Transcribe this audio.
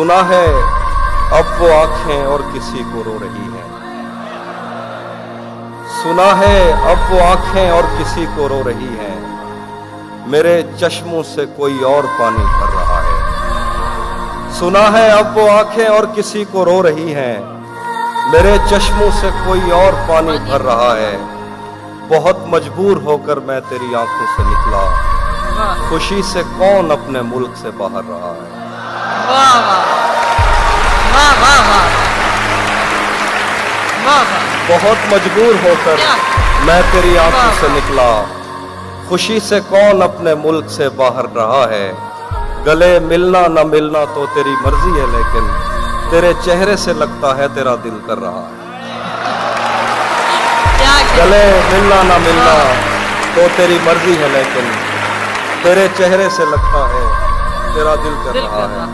सुना है अब वो आंखें और किसी को रो रही हैं। सुना है अब वो आंखें और किसी को रो रही हैं। मेरे चश्मों से कोई और पानी भर रहा है। सुना है अब वो आंखें और किसी को रो रही हैं। मेरे चश्मों से कोई और पानी भर रहा है। बहुत मजबूर होकर मैं तेरी आंखों से निकला। खुशी से कौन अपने मुल्क से बाहर रहा है। वाह वाह वाह वाह वाह वाह वाह। बहुत मजबूर होकर मैं तेरी आंखों से निकला। खुशी से कौन अपने मुल्क से बाहर रहा है। गले मिलना न मिलना तो तेरी मर्जी है, लेकिन तेरे चेहरे से लगता है तेरा दिल कर रहा है। गले मिलना न मिलना तो तेरी मर्जी है, लेकिन तेरे चेहरे से लगता है तेरा दिल कर रहा है।